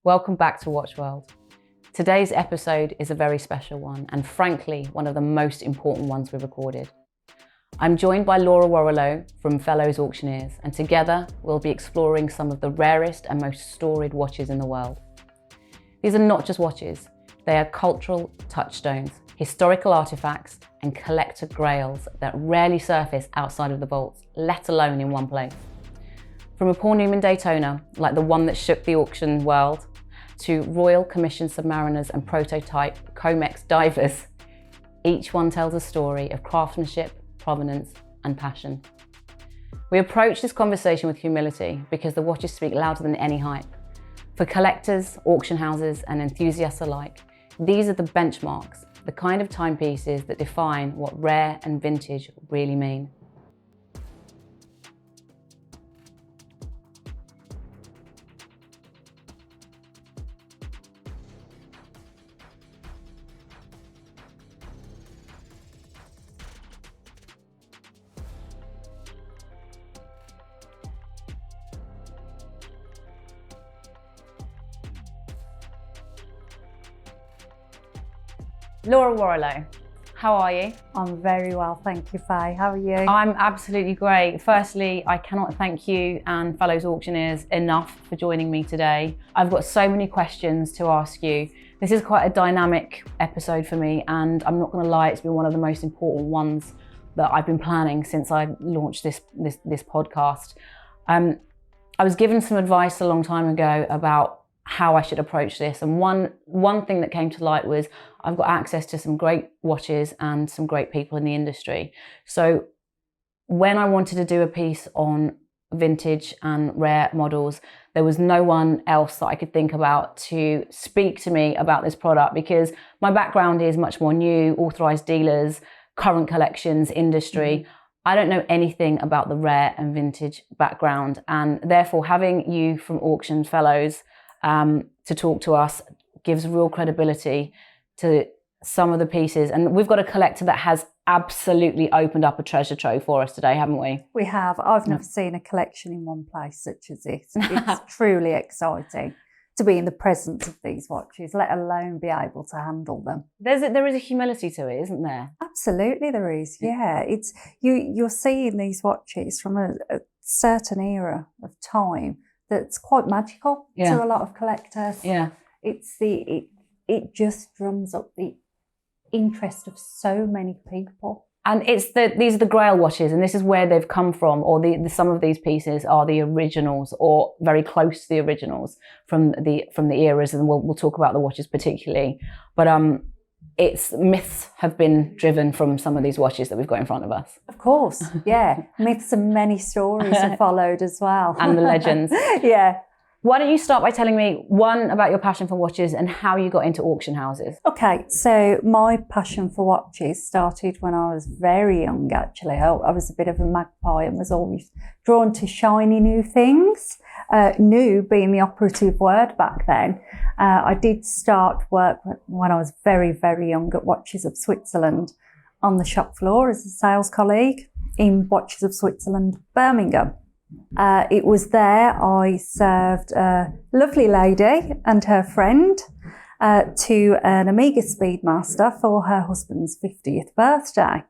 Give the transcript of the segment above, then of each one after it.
Welcome back to Watch World. Today's episode is a very special one and frankly, one of the most important ones we've recorded. I'm joined by Warrilow from Fellows Auctioneers, and together we'll be exploring some of the rarest and most storied watches in the world. These are not just watches, they are cultural touchstones, historical artifacts and collector grails that rarely surface outside of the vaults, let alone in one place. From a Paul Newman Daytona, like the one that shook the auction world, to Royal Commission Submariners and prototype COMEX divers, each one tells a story of craftsmanship, provenance and passion. We approach this conversation with humility because the watches speak louder than any hype. For collectors, auction houses and enthusiasts alike, these are the benchmarks, the kind of timepieces that define what rare and vintage really mean. Warrilow, how are you? I'm very well, thank you, Faye. How are you? I'm absolutely great. Firstly, I cannot thank you and Fellows Auctioneers enough for joining me today. I've got so many questions to ask you. This is quite a dynamic episode for me, and I'm not going to lie, it's been one of the most important ones that I've been planning since I launched this podcast. I was given some advice a long time ago about how I should approach this, and one thing that came to light was I've got access to some great watches and some great people in the industry. So when I wanted to do a piece on vintage and rare models, there was no one else that I could think about to speak to me about this product, because my background is much more new, authorized dealers, current collections, industry. I don't know anything about the rare and vintage background, and therefore having you from Auction Fellows to talk to us gives real credibility to some of the pieces. And we've got a collector that has absolutely opened up a treasure trove for us today, haven't we? We have. I've never seen a collection in one place such as this. It's truly exciting to be in the presence of these watches, let alone be able to handle them. There is a humility to it, isn't there? Absolutely there is, yeah. It's you're seeing these watches from a certain era of time that's quite magical to a lot of collectors. Yeah. It just drums up the interest of so many people. And these are the Grail watches, and this is where they've come from, or some of these pieces are the originals or very close to the originals from the eras, and we'll talk about the watches particularly. But myths have been driven from some of these watches that we've got in front of us. Of course, yeah. Myths and many stories have followed as well. And the legends. Yeah. Why don't you start by telling me, one, about your passion for watches and how you got into auction houses? Okay, so my passion for watches started when I was very young, actually. I was a bit of a magpie and was always drawn to shiny new things. New being the operative word back then. I did start work when I was very, very young at Watches of Switzerland on the shop floor as a sales colleague in Watches of Switzerland, Birmingham. It was there I served a lovely lady and her friend to an Omega Speedmaster for her husband's 50th birthday.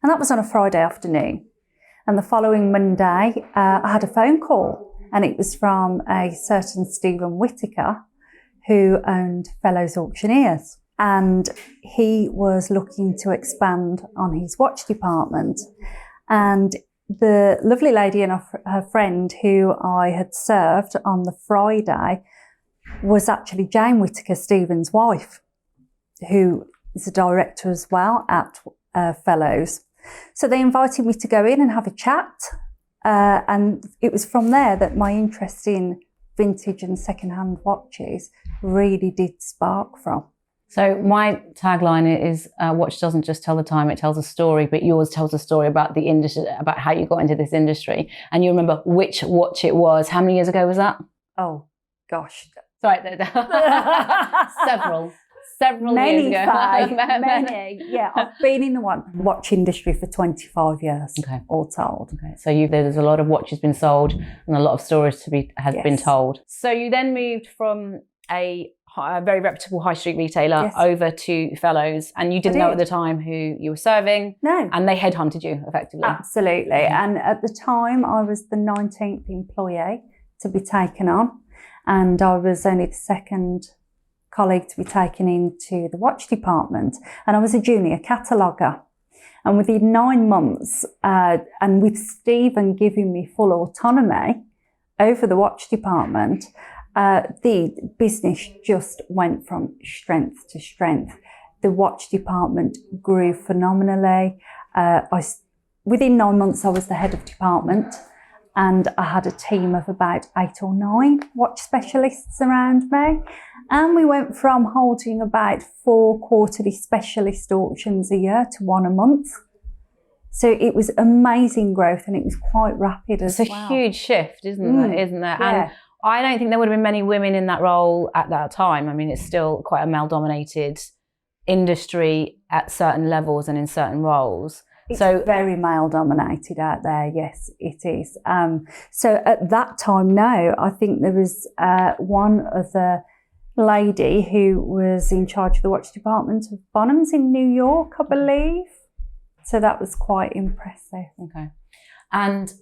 And that was on a Friday afternoon. And the following Monday, I had a phone call, and it was from a certain Stephen Whittaker, who owned Fellows Auctioneers. And he was looking to expand on his watch department. And the lovely lady and her friend who I had served on the Friday was actually Jane Whittaker, Stephen's wife, who is a director as well at Fellows. So they invited me to go in and have a chat. And it was from there that my interest in vintage and second-hand watches really did spark from. So my tagline is, watch doesn't just tell the time, it tells a story, but yours tells a story about the industry, about how you got into this industry. And you remember which watch it was. How many years ago was that? Oh, gosh. Sorry. Several years ago. Many. Yeah, I've been in the watch industry for 25 years, all told. Okay. So there's a lot of watches been sold and a lot of stories been told. So you then moved from a very reputable high street retailer Yes. over to Fellows, and you didn't know at the time who you were serving. No. And they headhunted you effectively. Absolutely. And at the time, I was the 19th employee to be taken on, and I was only the second colleague to be taken into the watch department, and I was a junior cataloguer. And within 9 months, and with Stephen giving me full autonomy over the watch department, the business just went from strength to strength. The watch department grew phenomenally. Within 9 months, I was the head of department, and I had a team of about 8 or 9 watch specialists around me. And we went from holding about 4 quarterly specialist auctions a year to 1 a month. So it was amazing growth, and it was quite rapid as well. It's a huge shift, isn't there? Yeah. And I don't think there would have been many women in that role at that time. I mean, it's still quite a male-dominated industry at certain levels and in certain roles. It's very male-dominated out there. Yes, it is. So at that time, no, I think there was one other lady who was in charge of the watch department of Bonhams in New York, I believe. So that was quite impressive. Okay. And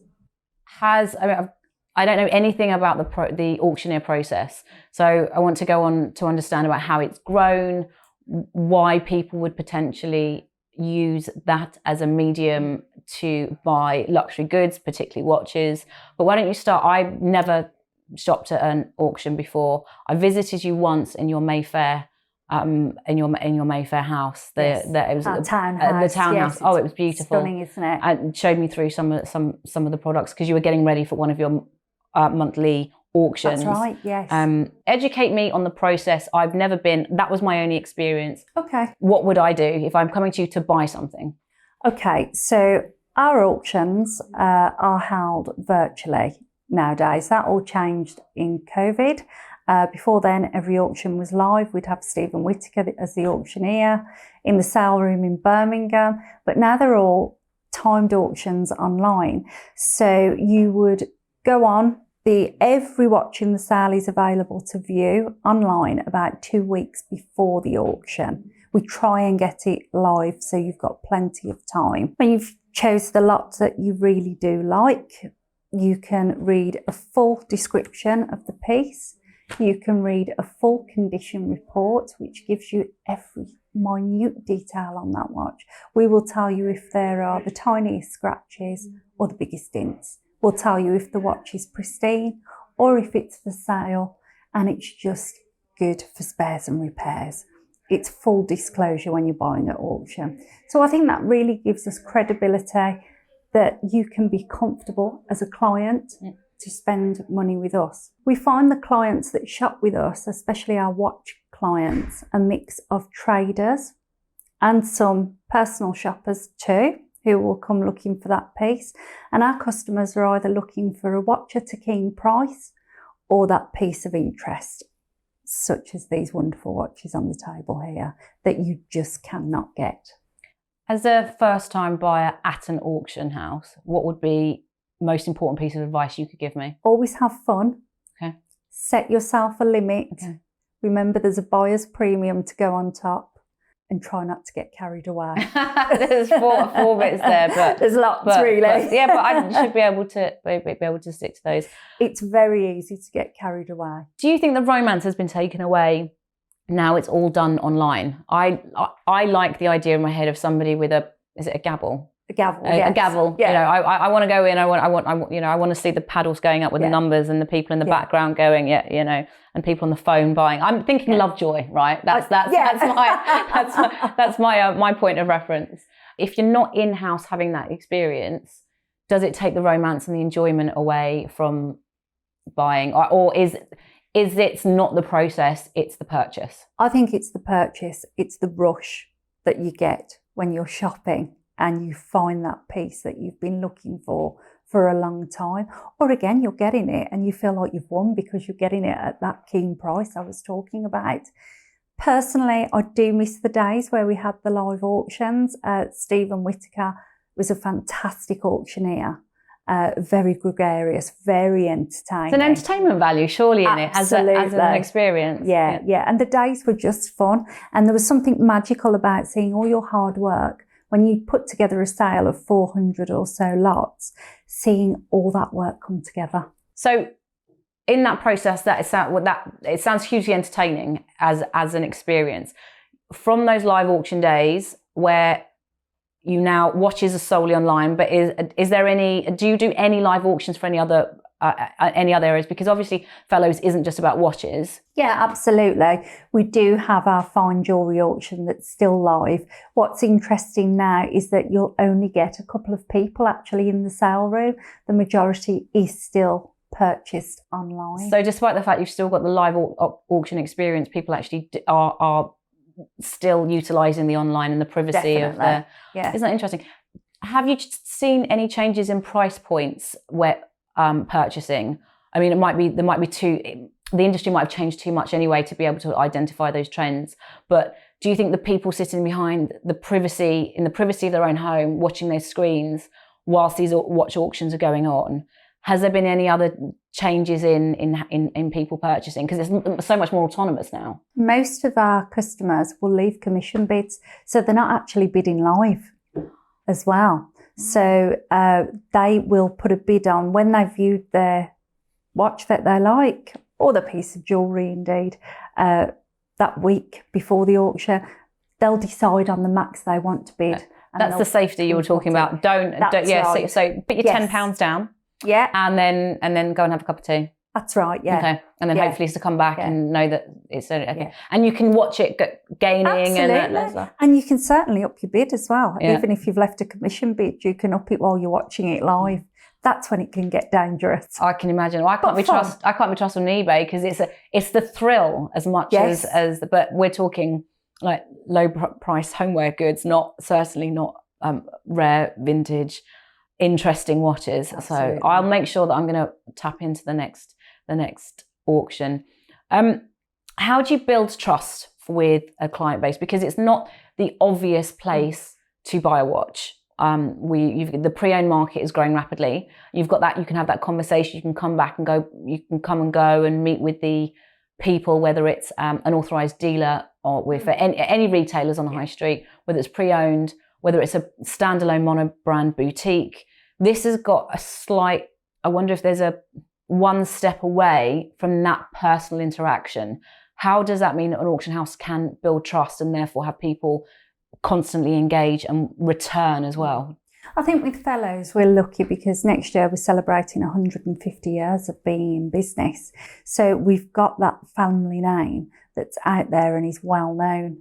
I don't know anything about the auctioneer process. So I want to go on to understand about how it's grown, why people would potentially use that as a medium to buy luxury goods, particularly watches. But why don't you start? I've never shopped at an auction before. I visited you once in your Mayfair, in your Mayfair house. Yes. It was Our townhouse. the townhouse. Yes, Oh, it was beautiful. Stunning, isn't it? And showed me through some of the products because you were getting ready for one of your monthly auctions. That's right. Yes. Educate me on the process. I've never been. That was my only experience. Okay. What would I do if I'm coming to you to buy something? Okay. So our auctions are held virtually nowadays. That all changed in COVID. Before then, every auction was live. We'd have Stephen Whittaker as the auctioneer in the sale room in Birmingham. But now they're all timed auctions online. So you would go on. Every watch in the sale is available to view online about 2 weeks before the auction. We try and get it live so you've got plenty of time. When you've chose the lot that you really do like, you can read a full description of the piece. You can read a full condition report, which gives you every minute detail on that watch. We will tell you if there are the tiniest scratches or the biggest dents. We'll tell you if the watch is pristine or if it's for sale and it's just good for spares and repairs. It's full disclosure when you're buying at auction. So I think that really gives us credibility that you can be comfortable as a client to spend money with us. We find the clients that shop with us, especially our watch clients, a mix of traders and some personal shoppers too, who will come looking for that piece. And our customers are either looking for a watch at a keen price or that piece of interest, such as these wonderful watches on the table here that you just cannot get. As a first-time buyer at an auction house, what would be most important piece of advice you could give me? Always have fun. Okay. Set yourself a limit. Okay. Remember, there's a buyer's premium to go on top. And try not to get carried away. There's four bits there, but there's lots really. But I should be able to stick to those. It's very easy to get carried away. Do you think the romance has been taken away? Now it's all done online. I like the idea in my head of somebody with is it a gavel? A gavel. A gavel. Yeah. You know, I want to go in. I want to see the paddles going up with the numbers and the people in the background going, and people on the phone buying. I'm thinking Lovejoy, right? That's my point of reference. If you're not in-house having that experience, does it take the romance and the enjoyment away from buying, or is it not the process? It's the purchase. I think it's the purchase. It's the rush that you get when you're shopping and you find that piece that you've been looking for a long time. Or again, you're getting it and you feel like you've won because you're getting it at that keen price I was talking about. Personally, I do miss the days where we had the live auctions. Stephen Whittaker was a fantastic auctioneer. very gregarious, very entertaining. It's an entertainment value, surely, in it, as an experience. Yeah. And the days were just fun. And there was something magical about seeing all your hard work. When you put together a sale of 400 or so lots, seeing all that work come together. So in that process, it sounds hugely entertaining as an experience. From those live auction days where you now watches are solely online, but do you do any live auctions for any other areas? Because obviously Fellows isn't just about watches. Yeah, absolutely. We do have our fine jewellery auction that's still live. What's interesting now is that you'll only get a couple of people actually in the sale room. The majority is still purchased online. So despite the fact you've still got the live auction experience, people actually are still utilising the online and the privacy of the... Yeah. Isn't that interesting? Have you seen any changes in price points where purchasing? I mean, the industry might have changed too much anyway to be able to identify those trends. But do you think the people sitting behind in the privacy of their own home, watching those screens whilst these watch auctions are going on, has there been any other changes in people purchasing? Because it's so much more autonomous now. Most of our customers will leave commission bids, so they're not actually bidding live as well. So they will put a bid on when they've viewed their watch that they like, or the piece of jewellery indeed, that week before the auction. They'll decide on the max they want to bid. That's the safety you were talking about. Right. So put your £10 down. Yeah. And then go and have a cup of tea. That's right, yeah. Okay. And then hopefully to come back and know that it's okay. Yeah. And you can watch it gaining. Absolutely. And you can certainly up your bid as well. Yeah. Even if you've left a commission bid, you can up it while you're watching it live. That's when it can get dangerous. I can imagine. Well, I can't be trusted on eBay because it's the thrill as much as but we're talking like low price homeware goods, certainly not rare vintage interesting watches. Absolutely. So I'll make sure that I'm going to tap into the next auction. How do you build trust with a client base? Because it's not the obvious place to buy a watch. The pre-owned market is growing rapidly. You've got that. You can have that conversation. You can come back and go. You can come and go and meet with the people, whether it's an authorized dealer or with any retailers on the high street, whether it's pre-owned, whether it's a standalone mono-brand boutique. This has got a slight, I wonder if there's a one step away from that personal interaction. How does that mean that an auction house can build trust and therefore have people constantly engage and return as well? I think with Fellows, we're lucky because next year we're celebrating 150 years of being in business. So we've got that family name that's out there and is well known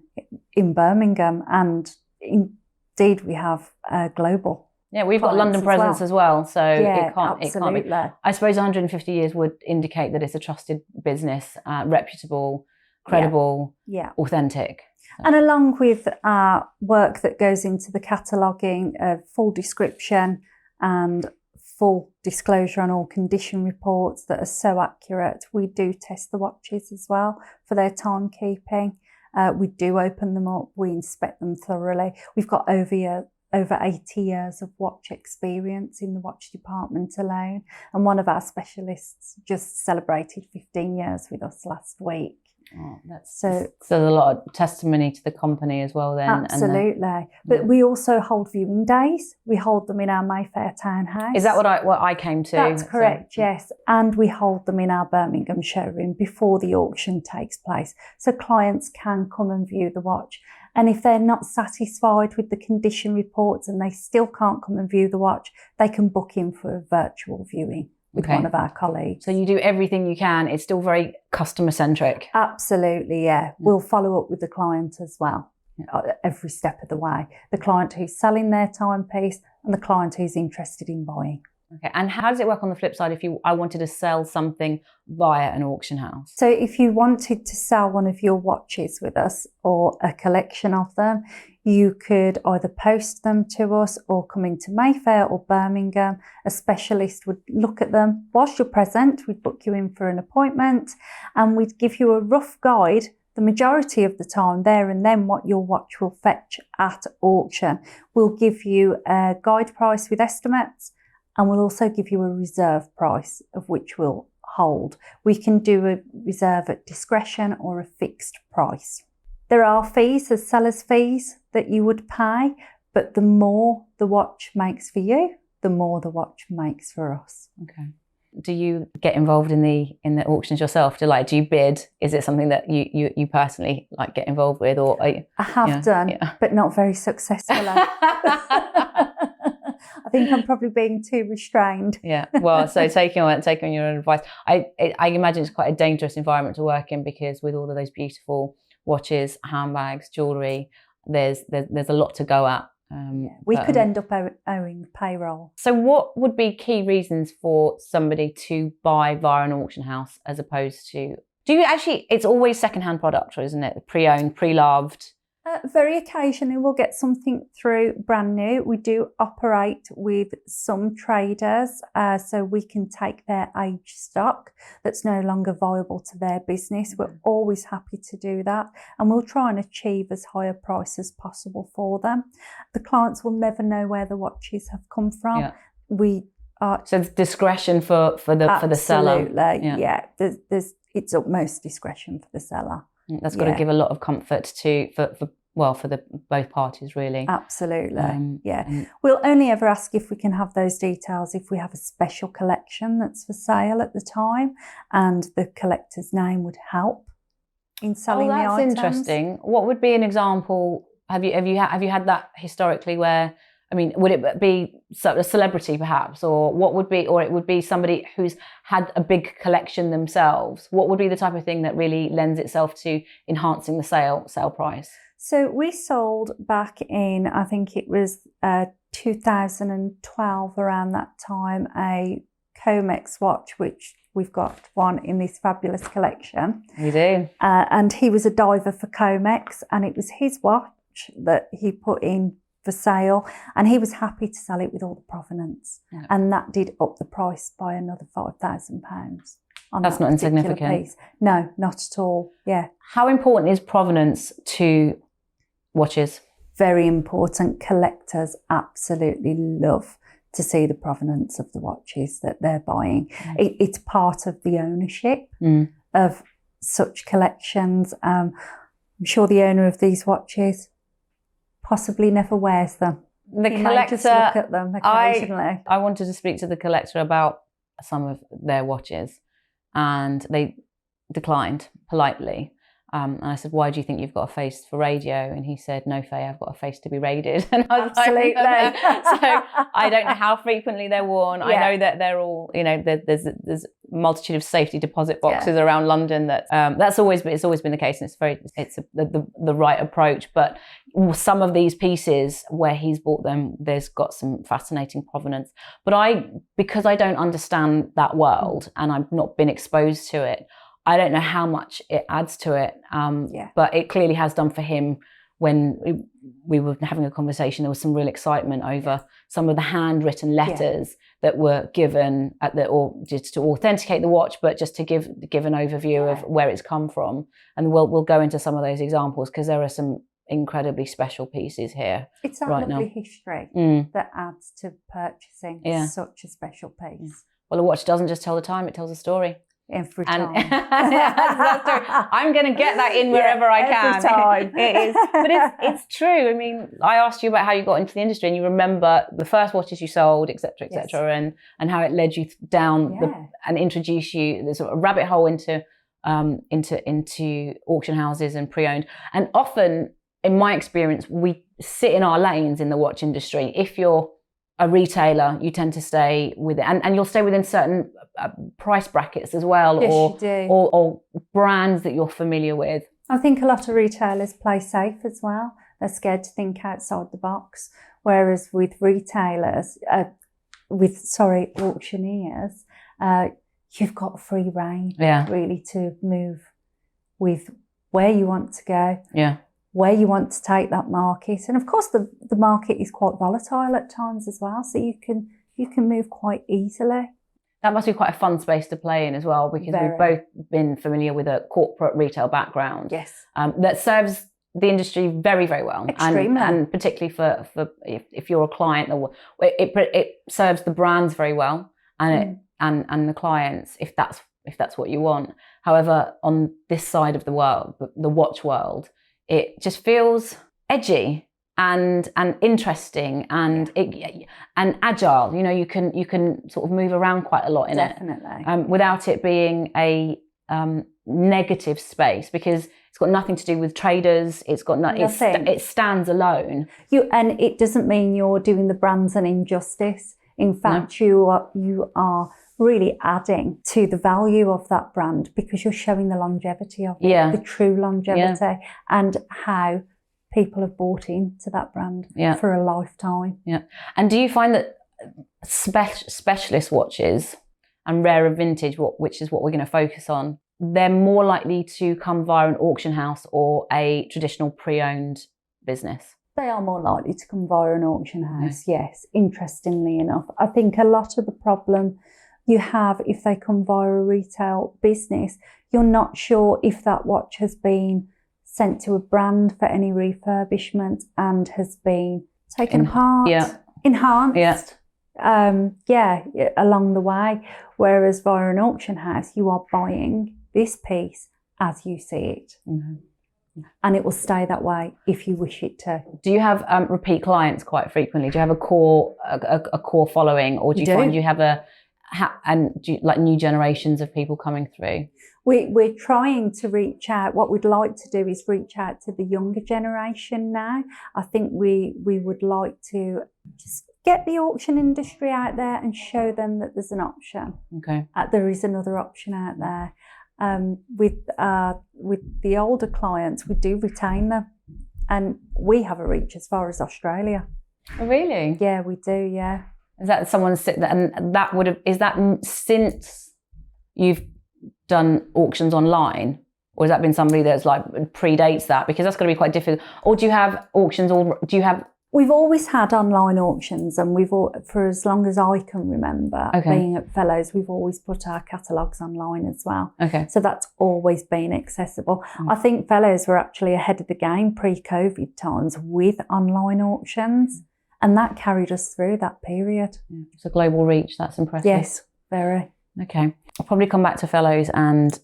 in Birmingham, and indeed we have global. Yeah, we've got London presence as well, so yeah, it can't be. I suppose 150 years would indicate that it's a trusted business, reputable, credible, authentic. And along with our work that goes into the cataloguing of full description and full disclosure on all condition reports that are so accurate, we do test the watches as well for their timekeeping. We do open them up, we inspect them thoroughly. We've got over 80 years of watch experience in the watch department alone. And one of our specialists just celebrated 15 years with us last week. Oh, so a lot of testimony to the company as well then. Absolutely. But we also hold viewing days. We hold them in our Mayfair townhouse. Is that what I came to? That's correct, yes. And we hold them in our Birmingham showroom before the auction takes place. So clients can come and view the watch. And if they're not satisfied with the condition reports and they still can't come and view the watch, they can book in for a virtual viewing with one of our colleagues. So you do everything you can. It's still very customer centric. Absolutely, yeah. We'll follow up with the client as well, every step of the way. The client who's selling their timepiece and the client who's interested in buying. Okay, and how does it work on the flip side if I wanted to sell something via an auction house? So if you wanted to sell one of your watches with us or a collection of them, you could either post them to us or come into Mayfair or Birmingham. A specialist would look at them. Whilst you're present, we'd book you in for an appointment and we'd give you a rough guide, the majority of the time there and then, what your watch will fetch at auction. We'll give you a guide price with estimates and we'll also give you a reserve price of which we'll hold. We can do a reserve at discretion or a fixed price. There are fees, there's seller's fees that you would pay, but the more the watch makes for you, the more the watch makes for us. Okay. Do you get involved in the auctions yourself? Do you bid? Is it something that you personally get involved with, or I have done, but not very successfully. I think I'm probably being too restrained. Yeah. Well, so taking on your own advice, I imagine it's quite a dangerous environment to work in, because with all of those beautiful watches, handbags, jewellery, there's a lot to go at. We could end up owing payroll. So what would be key reasons for somebody to buy via an auction house as opposed to, it's always second-hand product, isn't it? Pre-owned, pre-loved? Very occasionally we'll get something through brand new. We do operate with some traders, so we can take their aged stock that's no longer viable to their business. We're always happy to do that, and we'll try and achieve as high a price as possible for them. The clients will never know where the watches have come from. Yeah. So there's discretion for the seller. Absolutely, yeah. It's utmost discretion for the seller. That's got to give a lot of comfort for both parties, really. Absolutely. We'll only ever ask if we can have those details if we have a special collection that's for sale at the time, and the collector's name would help in selling the items. That's interesting. What would be an example? Have you had that historically where? I mean, would it be a celebrity perhaps, or it would be somebody who's had a big collection themselves? What would be the type of thing that really lends itself to enhancing the sale price? So we sold back in, I think it was 2012, around that time, a COMEX watch, which we've got one in this fabulous collection. We do. And he was a diver for COMEX, and it was his watch that he put in for sale, and he was happy to sell it with all the provenance, and that did up the price by another £5,000. That's not insignificant. Piece. No, not at all. Yeah. How important is provenance to watches? Very important. Collectors absolutely love to see the provenance of the watches that they're buying. It's part of the ownership of such collections. I'm sure the owner of these watches possibly never wears them. The collector, just look at them occasionally. I wanted to speak to the collector about some of their watches, and they declined politely. And I said, "Why do you think you've got a face for radio?" And he said, "No, Faye, I've got a face to be raided." And I was absolutely. So I don't know how frequently they're worn. I know that they're all, there's a multitude of safety deposit boxes around London. It's always been the case, and it's the right approach. But some of these pieces where he's bought them, there's got some fascinating provenance. But because I don't understand that world and I've not been exposed to it, I don't know how much it adds to it, but it clearly has done for him. When we were having a conversation, there was some real excitement over some of the handwritten letters that were given or just to authenticate the watch, but just to give an overview of where it's come from. And we'll go into some of those examples, because there are some incredibly special pieces here. It's that lovely history that adds to purchasing such a special piece. Well, a watch doesn't just tell the time; it tells a story. Every time. That's true. I'm going to get that in wherever I can. Every time. It is. But it's true. I mean, I asked you about how you got into the industry, and you remember the first watches you sold, et cetera, and how it led you down and introduced you the sort of rabbit hole into auction houses and pre-owned. And often, in my experience, we sit in our lanes in the watch industry. If you're a retailer, you tend to stay with it, and you'll stay within certain price brackets as well, or brands that you're familiar with. I think a lot of retailers play safe as well. They're scared to think outside the box, whereas with retailers, auctioneers, you've got free rein really to move with where you want to go. Where you want to take that market. And of course the market is quite volatile at times as well, so you can move quite easily. That must be quite a fun space to play in as well, because we've both been familiar with a corporate retail background. Yes. That serves the industry very, very well. Extremely. And particularly for if you're a client, it serves the brands very well and the clients if that's what you want. However, on this side of the world, the watch world, it just feels edgy and interesting and agile. You know, you can sort of move around quite a lot in it, without it being a negative space, because it's got nothing to do with traders. It's got nothing. It stands alone. And it doesn't mean you're doing the brands an injustice. In fact, you are really adding to the value of that brand, because you're showing the longevity of it, the true longevity, and how people have bought into that brand for a lifetime. Yeah. And do you find that specialist watches and rare and vintage, which is what we're going to focus on, they're more likely to come via an auction house or a traditional pre-owned business? They are more likely to come via an auction house, yes, interestingly enough. I think a lot of the problem you have if they come via a retail business, you're not sure if that watch has been sent to a brand for any refurbishment and has been taken apart, enhanced, along the way. Whereas via an auction house, you are buying this piece as you see it. And it will stay that way if you wish it to. Do you have repeat clients quite frequently? Do you have a core following, or do you find you have like new generations of people coming through? We're trying to reach out. What we'd like to do is reach out to the younger generation now. I think we would like to just get the auction industry out there and show them that there's an option. Okay. There is another option out there. With the older clients, we do retain them, and we have a reach as far as Australia. Oh, really? Yeah, we do. Yeah. Is that someone is that since you've done auctions online, or has that been somebody that's like predates that? Because that's going to be quite difficult. Or do you have auctions, or do you have? We've always had online auctions, and for as long as I can remember being at Fellows, we've always put our catalogues online as well. Okay. So that's always been accessible. I think Fellows were actually ahead of the game pre-COVID times with online auctions, and that carried us through that period. It's a global reach. That's impressive. Yes, very. Okay. I'll probably come back to Fellows and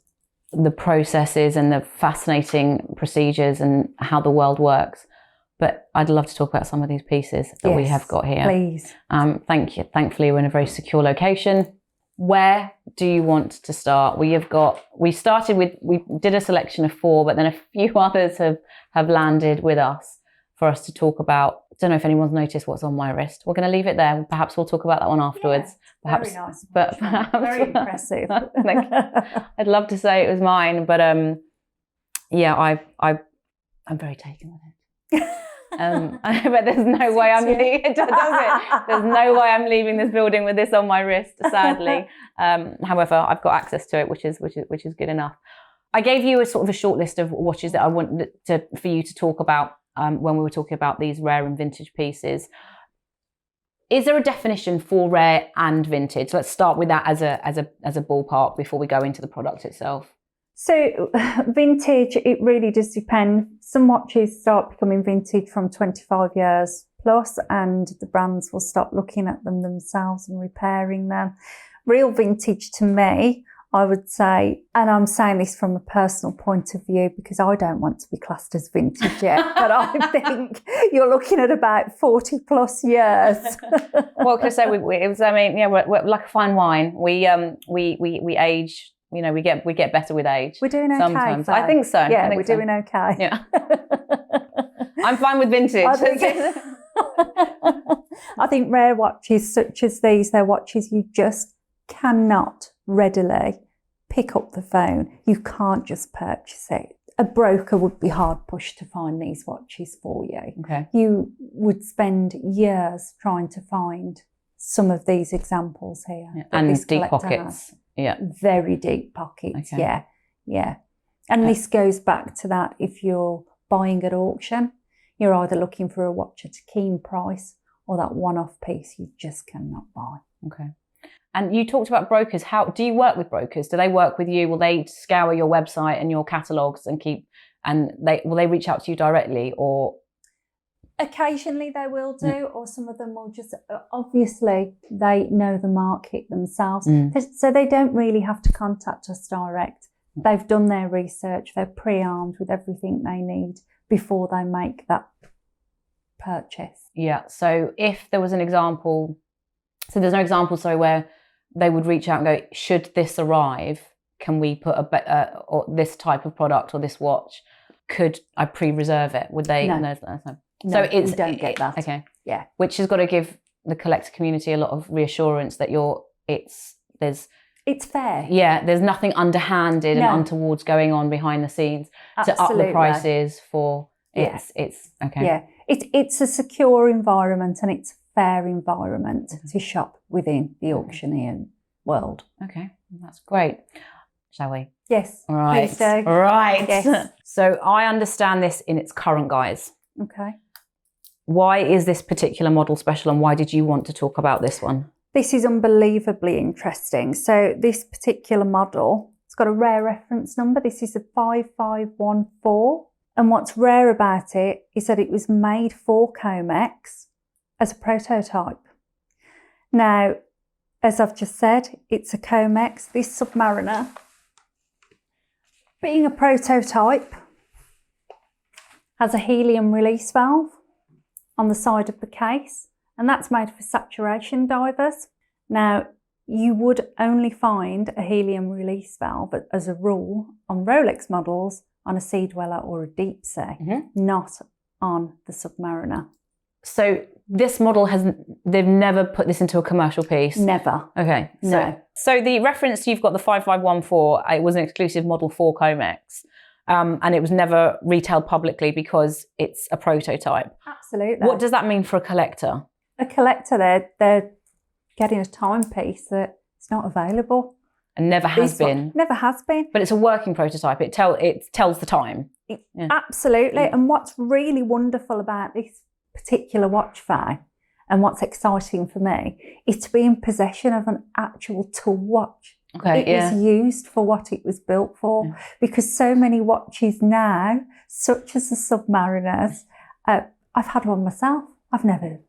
the processes and the fascinating procedures and how the world works. But I'd love to talk about some of these pieces that we have got here. Please. Thank you. Thankfully, we're in a very secure location. Where do you want to start? We did a selection of 4, but then a few others have landed with us for us to talk about. I don't know if anyone's noticed what's on my wrist. We're going to leave it there. Perhaps we'll talk about that one afterwards. Yeah, very nice. But very impressive. I'd love to say it was mine, but I'm very taken with it. But there's no way I'm leaving. It does it. There's no way I'm leaving this building with this on my wrist, sadly. However, I've got access to it, which is good enough. I gave you a sort of a short list of watches that I wanted for you to talk about when we were talking about these rare and vintage pieces. Is there a definition for rare and vintage? Let's start with that as a ballpark before we go into the product itself. So vintage, it really does depend. Some watches start becoming vintage from 25 years plus, and the brands will start looking at them themselves and repairing them. Real vintage to me, I would say, and I'm saying this from a personal point of view because I don't want to be classed as vintage yet, but I think you're looking at about 40 plus years. What can I say? We're like a fine wine. We age. You know, we get better with age. We're doing okay. Sometimes. Faye. I think so. Yeah, we're doing okay. Yeah. I'm fine with vintage. I think rare watches such as these, they're watches you just cannot readily pick up the phone. You can't just purchase it. A broker would be hard pushed to find these watches for you. Okay. You would spend years trying to find some of these examples here. Yeah. And deep pockets. Yeah. Very deep pockets. Okay. Yeah. And this goes back to that. If you're buying at auction, you're either looking for a watch at a keen price or that one-off piece you just cannot buy. Okay. And you talked about brokers. How do you work with brokers? Do they work with you? Will they scour your website and your catalogues and keep and will they reach out to you directly, or? Occasionally they will do, or some of them will just, obviously they know the market themselves, so they don't really have to contact us direct. They've done their research, they're pre-armed with everything they need before they make that purchase. Yeah, so if there was an example, so there's no example, where they would reach out and go, should this arrive, can we put or this type of product or this watch, could I pre-reserve it? Would they? No. So we don't get that. Okay. Yeah. Which has got to give the collector community a lot of reassurance that it's fair. Yeah, there's nothing underhanded and untowards going on behind the scenes to up the prices for it's okay. Yeah. It's a secure environment and it's a fair environment to shop within the auctioneer world. Okay. That's great. Shall we? Yes. All right. Please do. Right. Yes. So I understand this in its current guise. Okay. Why is this particular model special, and why did you want to talk about this one? This is unbelievably interesting. So this particular model, it's got a rare reference number. This is a 5514. And what's rare about it is that it was made for COMEX as a prototype. Now, as I've just said, it's a COMEX. This Submariner, being a prototype, has a helium release valve on the side of the case, and that's made for saturation divers. Now, you would only find a helium release valve as a rule on Rolex models on a Sea Dweller or a Deep Sea, not on the Submariner. So this model they've never put this into a commercial piece? Never. Okay. No. So the reference, you've got the 5514, it was an exclusive model for COMEX. And it was never retailed publicly because it's a prototype. Absolutely. What does that mean for a collector? A collector, they're getting a timepiece that it's not available. And never has been. Never has been. But it's a working prototype. It tells the time. Absolutely. And what's really wonderful about this particular watch, Faye, and what's exciting for me, is to be in possession of an actual tool watch. Okay, it was used for what it was built for, because so many watches now, such as the Submariners, I've had one myself. I've never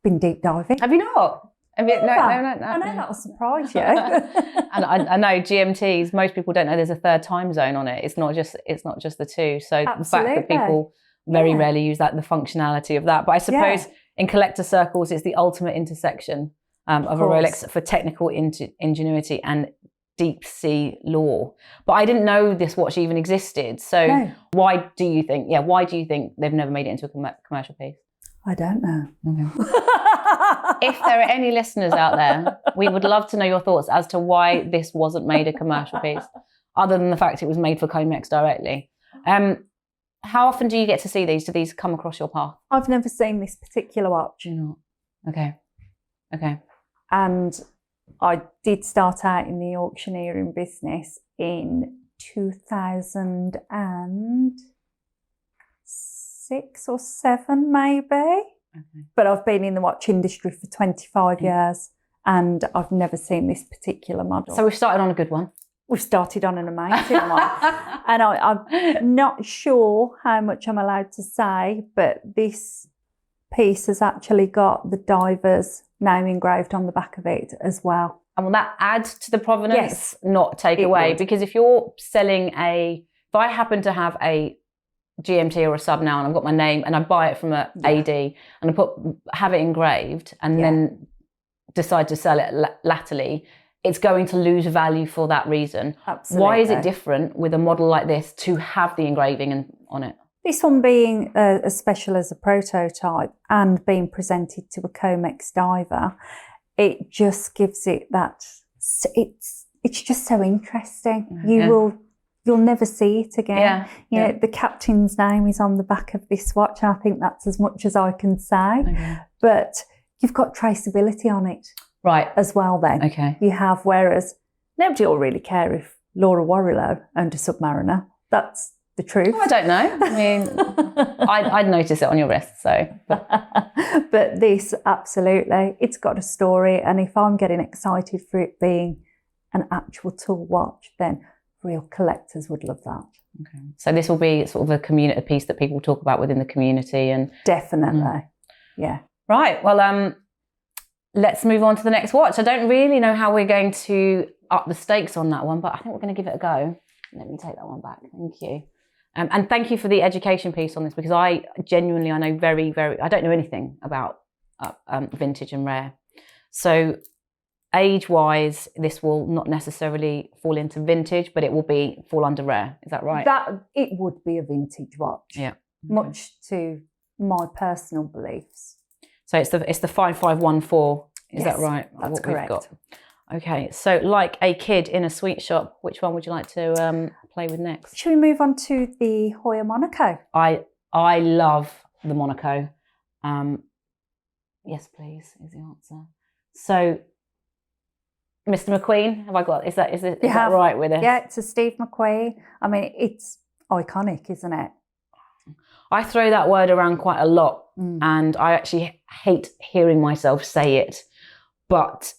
been deep diving. Have you not? No. I know that'll surprise you. And I know GMTs, most people don't know there's a third time zone on it. It's not just the two. So the fact that people very rarely use the functionality of that. But I suppose in collector circles, it's the ultimate intersection of a Rolex for technical ingenuity and deep sea lore. But I didn't know this watch even existed. So why do you think they've never made it into a commercial piece? I don't know. Okay. If there are any listeners out there, we would love to know your thoughts as to why this wasn't made a commercial piece, other than the fact it was made for COMEX directly. How often do you get to see these? Do these come across your path? I've never seen this particular watch. You not? Okay. And I did start out in the auctioneering business in 2006 or 7 maybe. Okay. But I've been in the watch industry for 25 years and I've never seen this particular model. So we've started on a good one. We've started on an amazing one. And I'm not sure how much I'm allowed to say, but this piece has actually got the diver's name engraved on the back of it as well. And will that add to the provenance, not take away? Because if you're selling if I happen to have a GMT or a sub now and I've got my name and I buy it from a AD and I have it engraved and then decide to sell it latterly, it's going to lose value for that reason. Absolutely. Why is it different with a model like this to have the engraving on it? This one being as special as a prototype and being presented to a COMEX diver, it just gives it that, it's just so interesting. You'll never see it again. You know, the captain's name is on the back of this watch, and I think that's as much as I can say. Okay. But you've got traceability on it. Right. As well then. Okay. You have, whereas nobody will really care if Laura Warrilow owned a Submariner. That's the truth. I don't know. I mean, I'd notice it on your wrist, so. But this, absolutely, it's got a story. And if I'm getting excited for it being an actual tool watch, then real collectors would love that. Okay. So this will be sort of a piece that people talk about within the community, and definitely, yeah. Right. Well, let's move on to the next watch. I don't really know how we're going to up the stakes on that one, but I think we're going to give it a go. Let me take that one back. Thank you. And thank you for the education piece on this, because I genuinely, I know I don't know anything about vintage and rare. So age-wise, this will not necessarily fall into vintage, but it will fall under rare. Is that right? That it would be a vintage watch. Yeah. Much to my personal beliefs. So it's the 5514. Is that right? That's correct. Okay. So like a kid in a sweet shop, which one would you like to play with next? Should we move on to the Heuer Monaco? I love the Monaco. Yes, please, is the answer. So, Mr. McQueen, have I got? Is that right with it? Yeah, it's a Steve McQueen. I mean, it's iconic, isn't it? I throw that word around quite a lot, and I actually hate hearing myself say it, but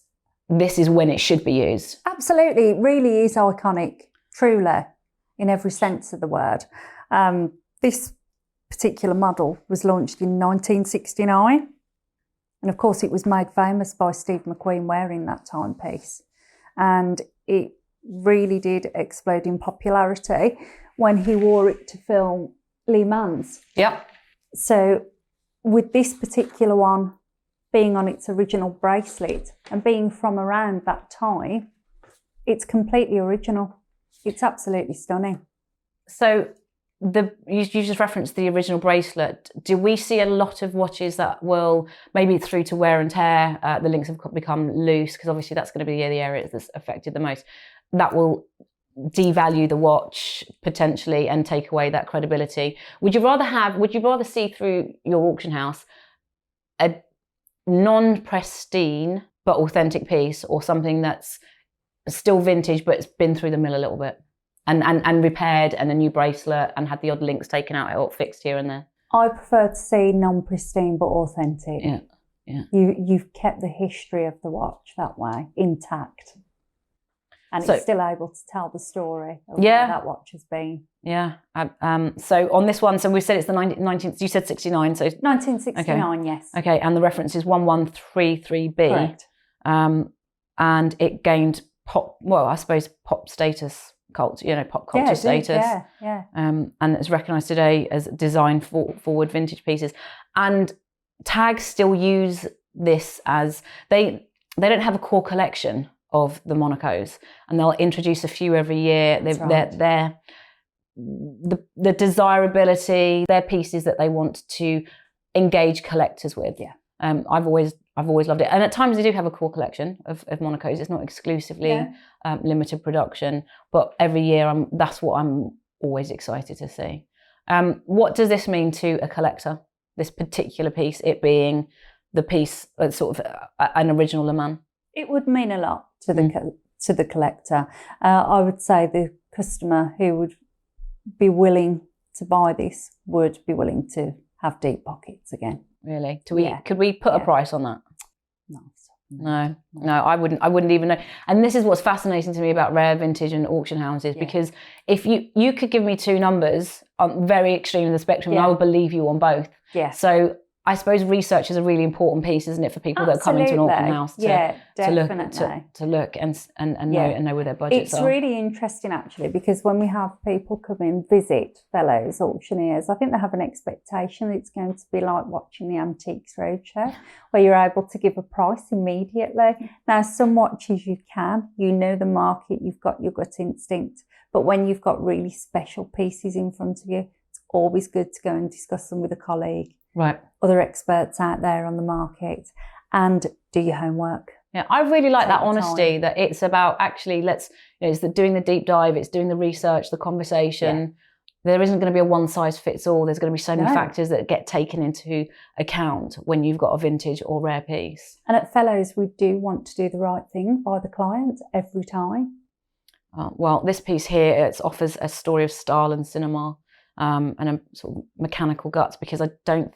this is when it should be used. Absolutely, it really is iconic, truly, in every sense of the word. This particular model was launched in 1969. And of course, it was made famous by Steve McQueen wearing that timepiece. And it really did explode in popularity when he wore it to film Le Mans. Yep. So with this particular one being on its original bracelet and being from around that time, it's completely original. It's absolutely stunning. So you just referenced the original bracelet. Do we see a lot of watches that will, maybe through to wear and tear, the links have become loose, because obviously that's going to be the area that's affected the most, that will devalue the watch potentially and take away that credibility? Would you rather see through your auction house a non-pristine but authentic piece, or something that's still vintage but it's been through the mill a little bit? And repaired, and a new bracelet, and had the odd links taken out or fixed here and there? I prefer to see non-pristine but authentic. Yeah. You've kept the history of the watch that way intact, and it's still able to tell the story of where that watch has been. Yeah. So on this one, so we said it's the 19th. You said 69, so 1969. Okay. Yes. Okay, and the reference is 1133B. Correct. And it gained pop status. Pop culture status. Yeah. And it's recognised today as design forward vintage pieces. And tags still use this as they don't have a core collection of the Monacos, and they'll introduce a few every year. They're the desirability, they're pieces that they want to engage collectors with. Yeah. I've always loved it, and at times they do have a core collection of Monacos. It's not exclusively limited production, but every year that's what I'm always excited to see. What does this mean to a collector? This particular piece, it being the piece that's sort of an original Le Mans. It would mean a lot to the collector. I would say the customer who would be willing to buy this would be willing to have deep pockets again. Really? Could we put a price on that? No, I wouldn't even know. And this is what's fascinating to me about rare, vintage and auction houses, because if you could give me two numbers on very extreme of the spectrum, and I would believe you on both. Yeah. So I suppose research is a really important piece, isn't it, for people that come into an auction house to look and know where their budgets are. It's really interesting actually, because when we have people come in visit Fellows Auctioneers, I think they have an expectation that it's going to be like watching the Antiques Roadshow, where you're able to give a price immediately. Now, some watches you know the market, you've got your gut instinct, but when you've got really special pieces in front of you, it's always good to go and discuss them with a colleague. Right. Other experts out there on the market, and do your homework. Yeah, I really like that honesty, that it's about actually it's doing the deep dive, it's doing the research, the conversation. Yeah. There isn't going to be a one size fits all. There's going to be so many factors that get taken into account when you've got a vintage or rare piece. And at Fellows, we do want to do the right thing by the client every time. Well, this piece here, it offers a story of style and cinema. And a sort of mechanical guts, because I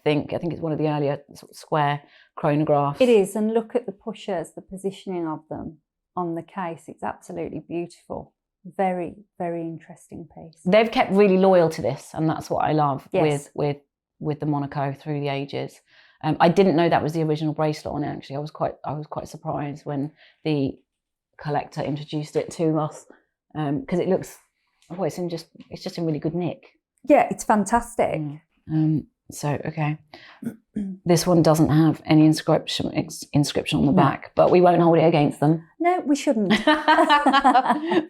think it's one of the earlier sort of square chronographs. It is, and look at the pushers, the positioning of them on the case. It's absolutely beautiful. Very, very interesting piece. They've kept really loyal to this, and that's what I love Yes. with the Monaco through the ages. I didn't know that was the original bracelet on it. Actually, I was quite surprised when the collector introduced it to us, because it looks, it's just in really good nick. Yeah, it's fantastic. So okay, this one doesn't have any inscription on the back, but we won't hold it against them. No, we shouldn't.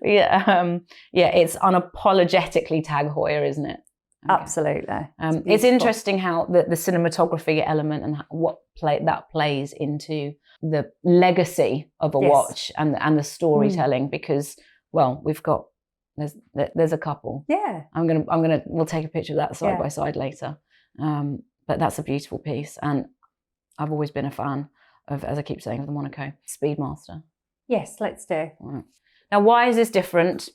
Yeah, it's unapologetically Tag Heuer, isn't it? Okay. Absolutely. It's interesting how the cinematography element and what that plays into the legacy of a watch and the storytelling, because, well, we've got there's a couple. Yeah. We'll take a picture of that side by side later. But that's a beautiful piece, and I've always been a fan of, as I keep saying, of the Monaco Speedmaster. Yes, let's do. Right. Now, why is this different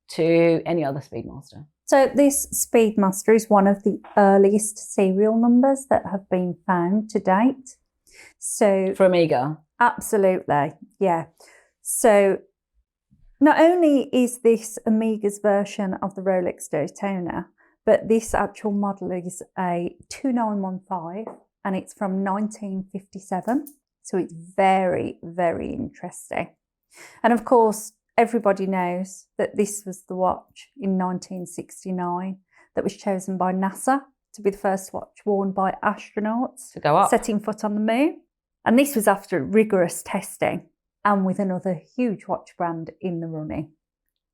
to any other Speedmaster? So this Speedmaster is one of the earliest serial numbers that have been found to date. So For Omega? Absolutely, yeah. So not only is this Omega's version of the Rolex Daytona, but this actual model is a 2915 and it's from 1957. So it's very, very interesting. And of course, everybody knows that this was the watch in 1969 that was chosen by NASA to be the first watch worn by astronauts to go up, setting foot on the moon. And this was after rigorous testing and with another huge watch brand in the running.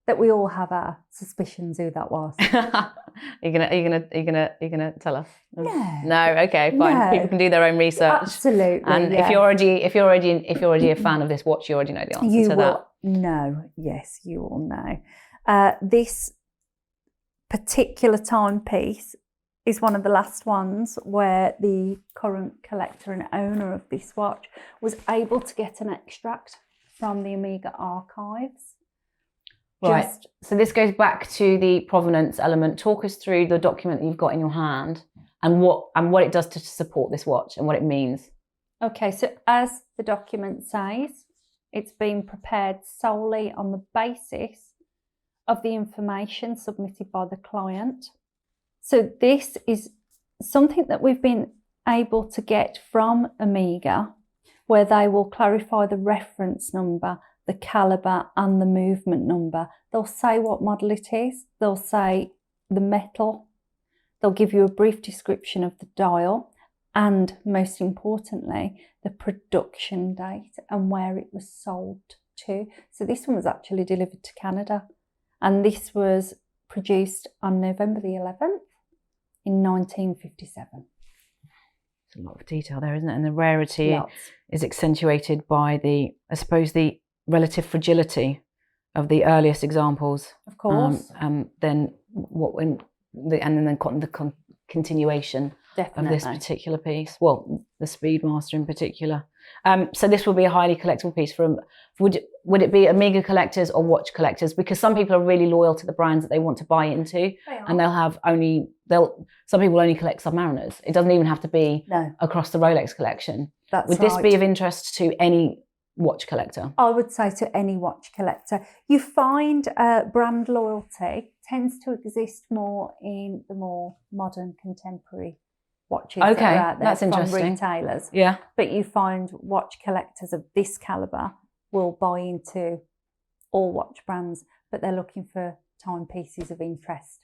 That we all have our suspicions who that was. Are you gonna tell us? No. No. Okay. Fine. No. People can do their own research. Absolutely. And if you're already a fan of this watch, you already know the answer you to will know. Yes, you will know. This particular timepiece is one of the last ones where the current collector and owner of this watch was able to get an extract from the Omega archives. Right. So this goes back to the provenance element. Talk us through the document that you've got in your hand and what it does to support this watch and what it means. Okay, so as the document says, it's been prepared solely on the basis of the information submitted by the client. So this is something that we've been able to get from Omega, where they will clarify the reference number, the caliber and the movement number. They'll say what model it is. They'll say the metal. They'll give you a brief description of the dial and, most importantly, the production date and where it was sold to. So this one was actually delivered to Canada, and this was produced on November the 11th in 1957. There's a lot of detail there, isn't it? And the rarity Lots. is accentuated by the relative fragility of the earliest examples, of course, then the continuation definitely of this particular piece. Well, the Speedmaster in particular. So this will be a highly collectible piece. Would it be Omega collectors or watch collectors? Because some people are really loyal to the brands that they want to buy into, and some people only collect Submariners. It doesn't even have to be across the Rolex collection. Would this be of interest to any watch collector? I would say to any watch collector. You find brand loyalty tends to exist more in the more modern contemporary watches that are out there that's interesting. from retailers. Yeah. But you find watch collectors of this caliber will buy into all watch brands, but they're looking for timepieces of interest.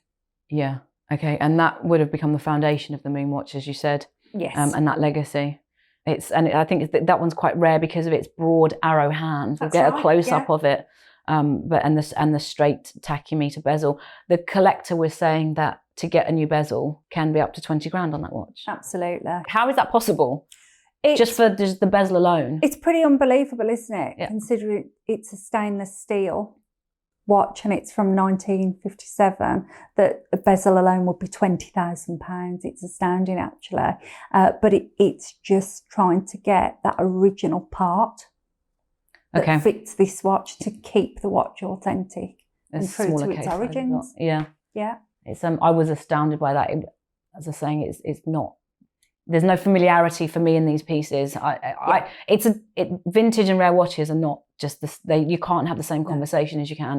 Yeah. Okay. And that would have become the foundation of the Moon watch, as you said. Yes. And that legacy. I think that one's quite rare because of its broad arrow hand. We'll get a close up of it, and the straight tachymeter bezel. The collector was saying that to get a new bezel can be up to 20 grand on that watch. Absolutely. How is that possible? Just for the bezel alone? It's pretty unbelievable, isn't it? Yeah. Considering it's a stainless steel watch and it's from 1957, that a bezel alone would be £20,000. It's astounding, actually. But it's just trying to get that original part that fits this watch to keep the watch authentic and true to its origins. Yeah. Yeah. It's I was astounded by that. As I was saying, it's not there's no familiarity for me in these pieces. Vintage and rare watches are not just this. You can't have the same conversation as you can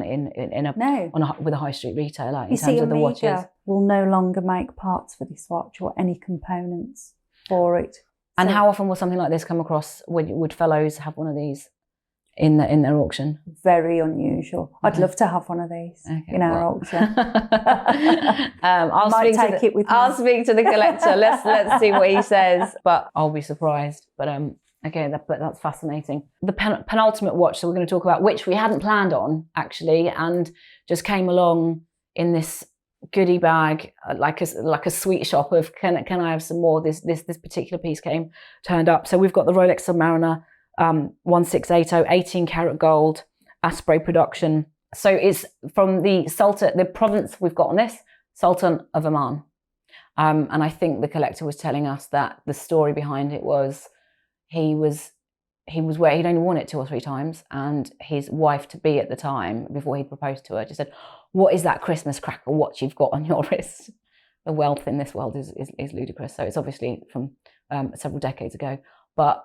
with a high street retailer in terms of the watches. Will no longer make parts for this watch or any components for it. And how often will something like this come across? Would fellows have one of these in their auction? Very unusual. I'd love to have one of these in our auction. I'll speak to the collector. Let's see what he says, but I'll be surprised. But again, that's fascinating. The penultimate watch, so we're going to talk about, which we hadn't planned on actually, and just came along in this goodie bag, like a sweet shop of can I have some more. This particular piece turned up. So we've got the Rolex Submariner 1680 18 karat gold Asprey production. So it's from the province we've got on this, Sultan of Oman. And I think the collector was telling us that the story behind it was he'd only worn it 2 or 3 times, and his wife to be at the time, before he proposed to her, just said, "What is that Christmas cracker watch you've got on your wrist?" The wealth in this world is ludicrous. So it's obviously from several decades ago, but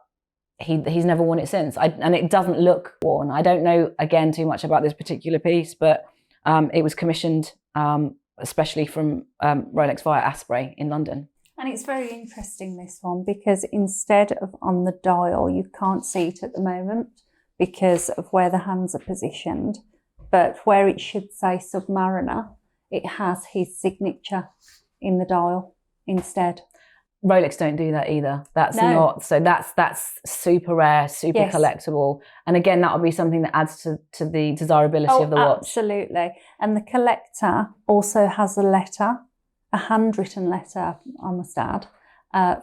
he's never worn it since. And it doesn't look worn. I don't know, again, too much about this particular piece, but it was commissioned especially from Rolex via Asprey in London. And it's very interesting, this one, because instead of on the dial, you can't see it at the moment because of where the hands are positioned, but where it should say Submariner, it has his signature in the dial instead. Rolex don't do that either. That's super rare, super collectible. And again, that would be something that adds to the desirability of the watch. Absolutely. And the collector also has a letter, a handwritten letter, I must add,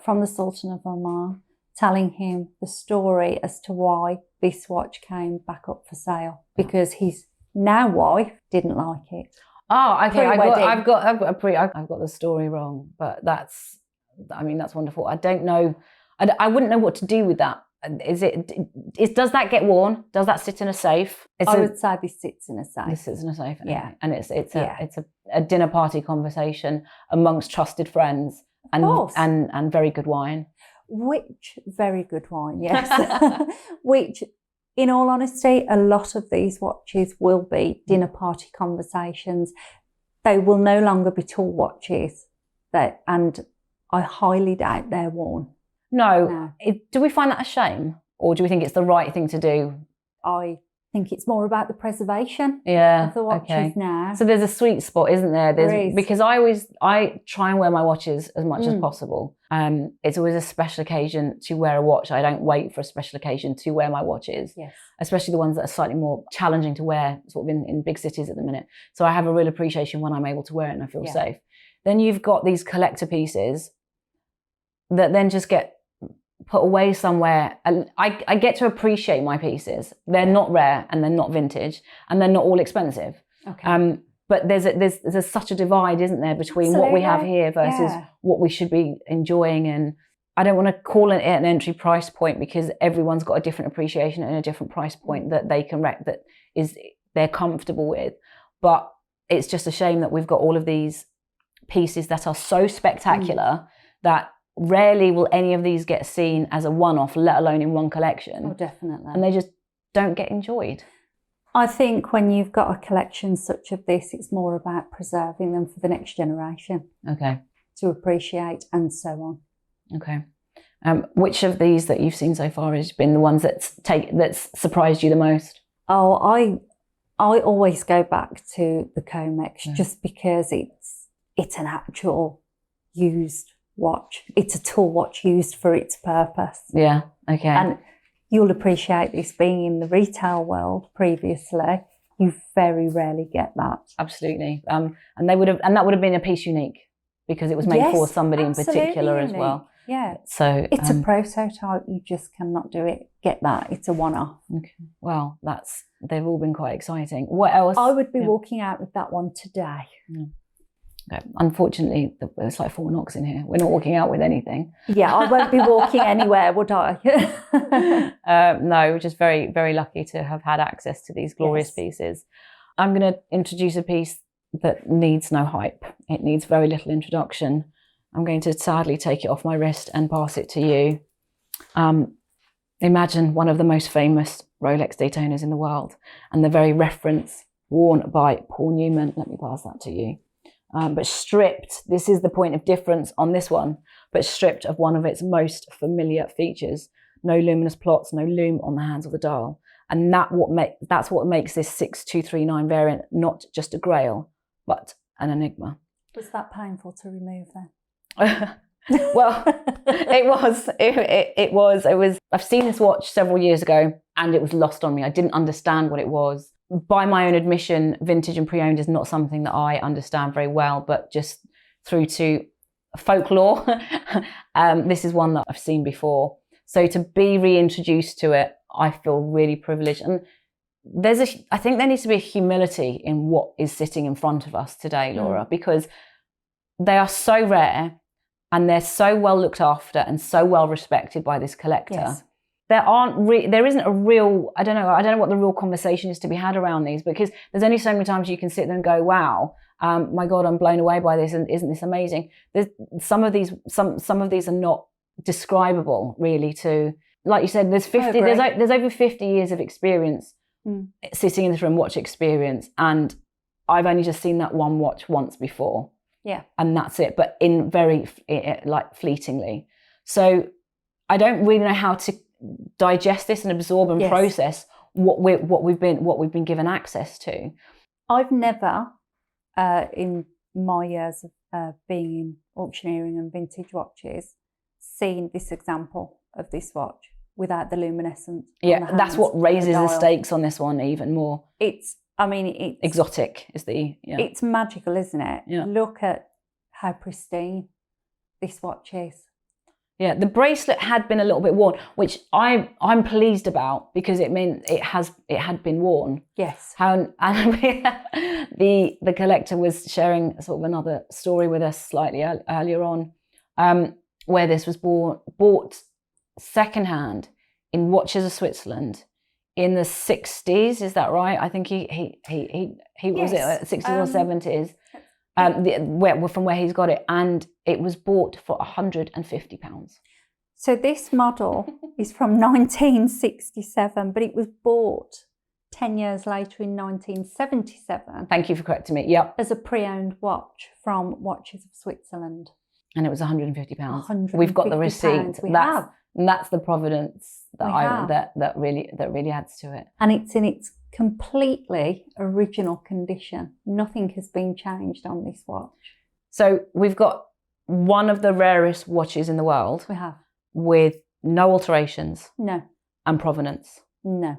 from the Sultan of Oman, telling him the story as to why this watch came back up for sale, because his now wife didn't like it. Oh, okay. I've got the story wrong, but that's wonderful. I don't know. I wouldn't know what to do with that. Does that get worn? Does that sit in a safe? I would say this sits in a safe. This sits in a safe. Okay. Yeah. And it's a dinner party conversation amongst trusted friends and very good wine. Which very good wine, yes. Which, in all honesty, a lot of these watches will be dinner party conversations. They will no longer be tall watches. And I highly doubt they're worn. No. Do we find that a shame? Or do we think it's the right thing to do? I think it's more about the preservation of the watches now. So there's a sweet spot, isn't there? There is. Because I try and wear my watches as much as possible. It's always a special occasion to wear a watch. I don't wait for a special occasion to wear my watches. Yes. Especially the ones that are slightly more challenging to wear, sort of in big cities at the minute. So I have a real appreciation when I'm able to wear it and I feel safe. Then you've got these collector pieces that then just get put away somewhere. And I get to appreciate my pieces. They're not rare and they're not vintage and they're not all expensive. Okay. But there's such a divide, isn't there, between what we have here versus what we should be enjoying. And I don't want to call it an entry price point, because everyone's got a different appreciation and a different price point that they can they're comfortable with. But it's just a shame that we've got all of these pieces that are so spectacular that rarely will any of these get seen as a one-off, let alone in one collection. Oh, definitely. And they just don't get enjoyed. I think when you've got a collection such as this, it's more about preserving them for the next generation. Okay. To appreciate and so on. Okay. Which of these that you've seen so far has been the ones that's surprised you the most? Oh, I always go back to the COMEX just because it's an actual used watch. It's a tool watch used for its purpose. Yeah. Okay. And you'll appreciate this, being in the retail world previously. You very rarely get that. Absolutely. And that would have been a piece unique because it was made for somebody in particular unique. As well. Yeah. So it's a prototype. You just cannot get that. It's a one-off. Okay. Well, they've all been quite exciting. What else? I would be walking out with that one today. Yeah. Okay. Unfortunately, it's like 4 knocks in here. We're not walking out with anything. Yeah, I won't be walking anywhere, would I? No, we're just very, very lucky to have had access to these glorious pieces. I'm going to introduce a piece that needs no hype. It needs very little introduction. I'm going to sadly take it off my wrist and pass it to you. Imagine one of the most famous Rolex Daytonas in the world, and the very reference worn by Paul Newman. Let me pass that to you. But stripped, this is the point of difference on this one, but stripped of one of its most familiar features. No luminous plots, no lume on the hands of the dial. And that's what makes this 6239 variant not just a Grail, but an Enigma. Was that painful to remove then? Well, it was. I've seen this watch several years ago and it was lost on me. I didn't understand what it was. By my own admission, vintage and pre-owned is not something that I understand very well, but just through to folklore, this is one that I've seen before. So to be reintroduced to it, I feel really privileged. And I think there needs to be a humility in what is sitting in front of us today, Laura, because they are so rare and they're so well looked after and so well respected by this collector. Yes. There isn't a real, I don't know what the real conversation is to be had around these, because there's only so many times you can sit there and go, wow, my God, I'm blown away by this, and isn't this amazing? Some of these are not describable really to, like you said, there's over 50 years of experience sitting in this room, watch experience, and I've only just seen that one watch once before. Yeah. And that's it, but in very fleetingly. So I don't really know how to digest this and absorb and process what we've been given access to. I've never, in my years of being in auctioneering and vintage watches, seen this example of this watch without the luminescence. Yeah, that's what raises the stakes on this one even more. It's exotic is it's magical, isn't it? Yeah. Look at how pristine this watch is. Yeah, the bracelet had been a little bit worn, which I'm pleased about, because it meant it had been worn. Yes. And the collector was sharing sort of another story with us slightly earlier on, where this was bought secondhand in Watches of Switzerland in the 60s. Is that right? I think he was it 60s or 70s. From where he's got it, and it was bought for £150. So this model is from 1967, but it was bought 10 years later in 1977. Thank you for correcting me. Yep. As a pre-owned watch from Watches of Switzerland. And it was £150. We've got the receipt. That's the provenance that really adds to it. And it's in its completely original condition. Nothing has been changed on this watch. So we've got one of the rarest watches in the world. We have. With no alterations. No. And provenance. No.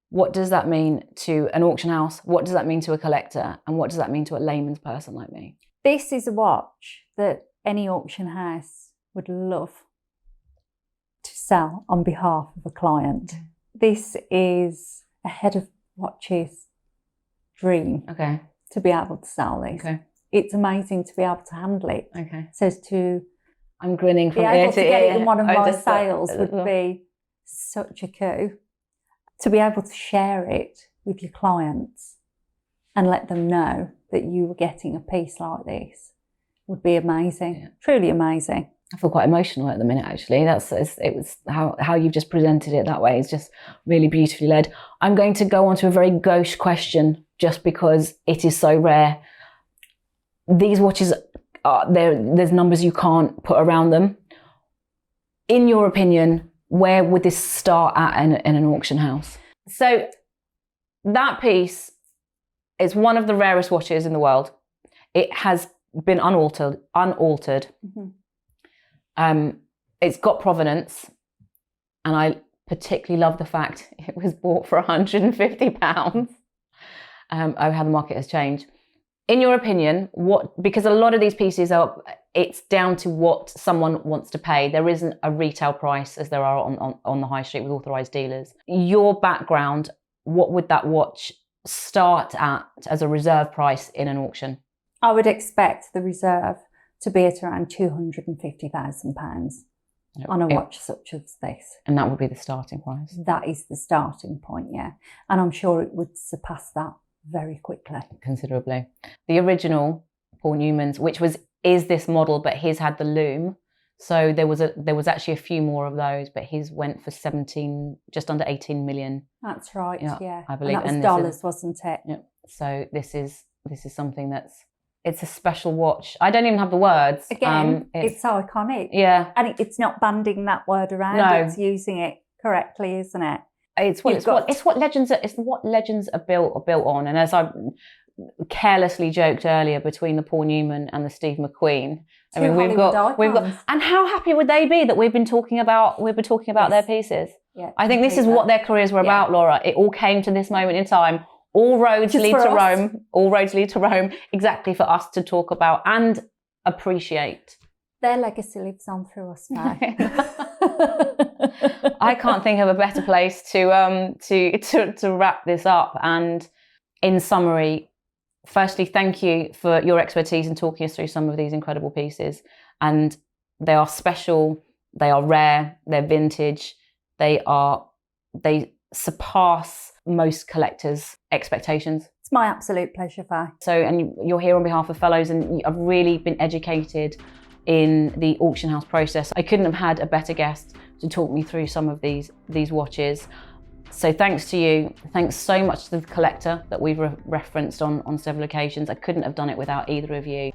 What does that mean to an auction house? What does that mean to a collector? And what does that mean to a layman's person like me? This is a watch that any auction house would love to sell on behalf of a client. This is a head of watches dream. Okay. To be able to sell this. Okay. It's amazing to be able to handle it. Okay. So to I'm grinning from ear ear to to get ear. it in one of my sales would be such a coup. To be able to share it with your clients and let them know that you were getting a piece like this would be amazing. Yeah. Truly amazing. I feel quite emotional at the minute, actually. It was how you've just presented it that way is just really beautifully led. I'm going to go on to a very gauche question, just because it is so rare. These watches, there's numbers you can't put around them. In your opinion, where would this start at in an auction house? So that piece is one of the rarest watches in the world. It has been unaltered. Mm-hmm. It's got provenance, and I particularly love the fact it was bought for £150. How the market has changed. In your opinion, because a lot of these pieces it's down to what someone wants to pay. There isn't a retail price as there are on the high street with authorised dealers. Your background, what would that watch start at as a reserve price in an auction? I would expect the reserve to be at around £250,000 on a watch such as this. And that would be the starting price? That is the starting point, yeah. And I'm sure it would surpass that very quickly. Considerably. The original Paul Newman's, which was is this model, but his had the loom. So there was actually a few more of those, but his went for 17, just under 18 million. That's right, yeah. I believe. And that was dollars, wasn't it? Yeah. So this is something it's a special watch. I don't even have the words. Again, it's iconic. Yeah. And it's not banding that word around, it's using it correctly, isn't it? It's what legends are built on. And as I carelessly joked earlier, between the Paul Newman and the Steve McQueen, I mean, we've got, and how happy would they be that we've been talking about their pieces? Yeah, I think this is what their careers were about, Laura. It all came to this moment in time. All roads lead to Rome. All roads lead to Rome. Exactly, for us to talk about and appreciate. Their legacy lives on through us now. I can't think of a better place to wrap this up. And in summary, firstly, thank you for your expertise in talking us through some of these incredible pieces. And they are special, they are rare, they're vintage, they surpass most collectors' expectations. It's my absolute pleasure, Faye. So, and you're here on behalf of fellows, and I've really been educated in the auction house process. I couldn't have had a better guest to talk me through some of these watches. So thanks to you. Thanks so much to the collector that we've referenced on several occasions. I couldn't have done it without either of you.